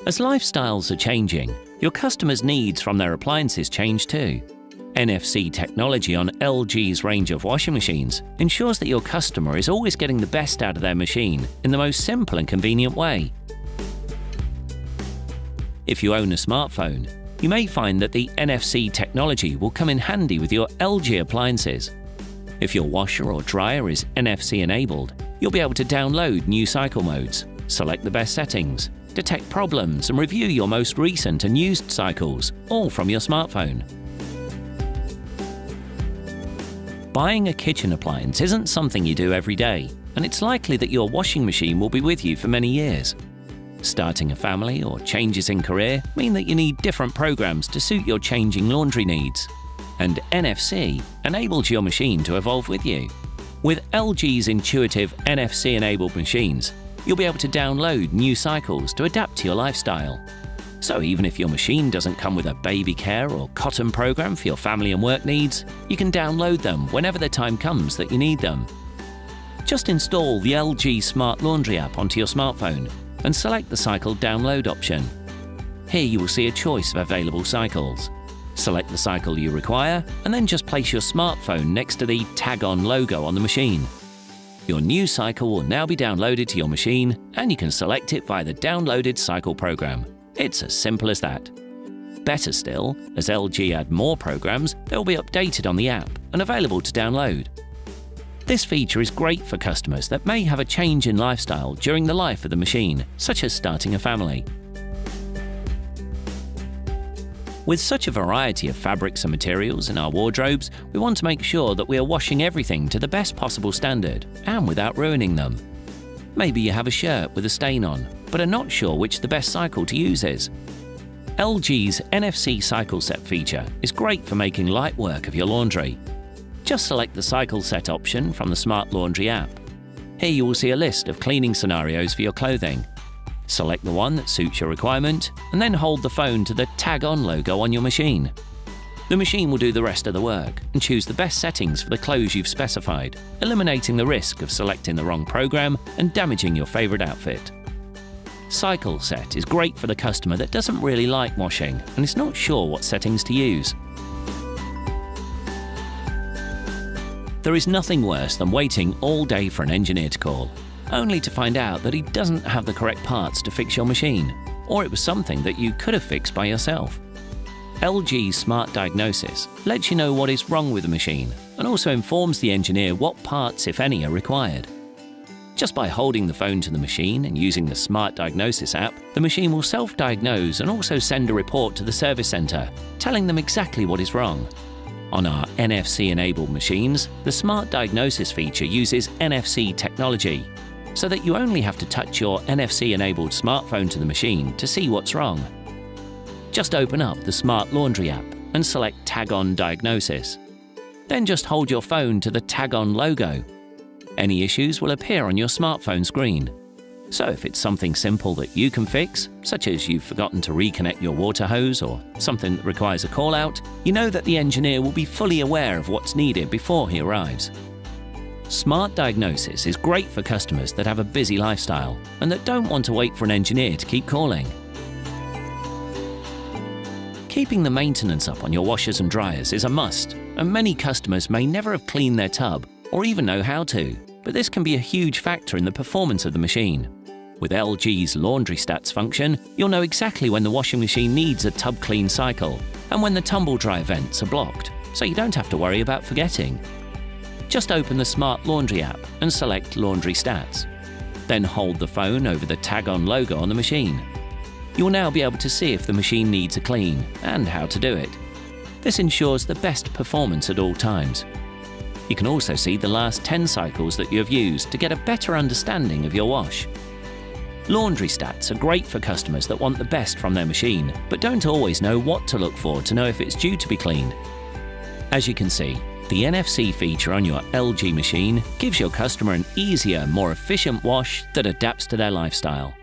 As lifestyles are changing, your customers' needs from their appliances change too. NFC Technology on LG's range of washing machines ensures that your customer is always getting the best out of their machine in the most simple and convenient way. If you own a smartphone, you may find that the NFC technology will come in handy with your LG appliances. If your washer or dryer is NFC enabled, you'll be able to download new cycle modes, select the best settings, detect problems and review your most recent and used cycles, all from your smartphone. Buying a kitchen appliance isn't something you do every day, and it's likely that your washing machine will be with you for many years. Starting a family or changes in career mean that you need different programs to suit your changing laundry needs. And NFC enables your machine to evolve with you. With LG's intuitive NFC-enabled machines, you'll be able to download new cycles to adapt to your lifestyle. So even if your machine doesn't come with a baby care or cotton program for your family and work needs, you can download them whenever the time comes that you need them. Just install the LG Smart Laundry app onto your smartphone and select the cycle download option. Here you will see a choice of available cycles. Select the cycle you require and then just place your smartphone next to the TagOn logo on the machine. Your new cycle will now be downloaded to your machine and you can select it via the downloaded cycle program. It's as simple as that. Better still, as LG add more programs, they will be updated on the app and available to download. This feature is great for customers that may have a change in lifestyle during the life of the machine, such as starting a family. With such a variety of fabrics and materials in our wardrobes, we want to make sure that we are washing everything to the best possible standard and without ruining them. Maybe you have a shirt with a stain on, but are not sure which the best cycle to use is. LG's NFC Cycle Set feature is great for making light work of your laundry. Just select the Cycle Set option from the Smart Laundry app. Here you will see a list of cleaning scenarios for your clothing. Select the one that suits your requirement and then hold the phone to the TagOn logo on your machine. The machine will do the rest of the work and choose the best settings for the clothes you've specified, eliminating the risk of selecting the wrong program and damaging your favorite outfit. Cycle Set is great for the customer that doesn't really like washing and is not sure what settings to use. There is nothing worse than waiting all day for an engineer to call, only to find out that he doesn't have the correct parts to fix your machine, or it was something that you could have fixed by yourself. LG's Smart Diagnosis lets you know what is wrong with the machine and also informs the engineer what parts, if any, are required. Just by holding the phone to the machine and using the Smart Diagnosis app, the machine will self-diagnose and also send a report to the service centre, telling them exactly what is wrong. On our NFC-enabled machines, the Smart Diagnosis feature uses NFC technology, so that you only have to touch your NFC-enabled smartphone to the machine to see what's wrong. Just open up the Smart Laundry app and select TagOn Diagnosis. Then just hold your phone to the TagOn logo. Any issues will appear on your smartphone screen. So if it's something simple that you can fix, such as you've forgotten to reconnect your water hose or something that requires a call-out, you know that the engineer will be fully aware of what's needed before he arrives. Smart Diagnosis is great for customers that have a busy lifestyle and that don't want to wait for an engineer to keep calling. Keeping the maintenance up on your washers and dryers is a must, and many customers may never have cleaned their tub or even know how to, but this can be a huge factor in the performance of the machine. With LG's Laundry Stats function, you'll know exactly when the washing machine needs a tub clean cycle and when the tumble dry vents are blocked, so you don't have to worry about forgetting. Just open the Smart Laundry app and select Laundry Stats. Then hold the phone over the TagOn logo on the machine. You will now be able to see if the machine needs a clean and how to do it. This ensures the best performance at all times. You can also see the last 10 cycles that you have used to get a better understanding of your wash. Laundry Stats are great for customers that want the best from their machine, but don't always know what to look for to know if it's due to be cleaned. As you can see, the NFC feature on your LG machine gives your customer an easier, more efficient wash that adapts to their lifestyle.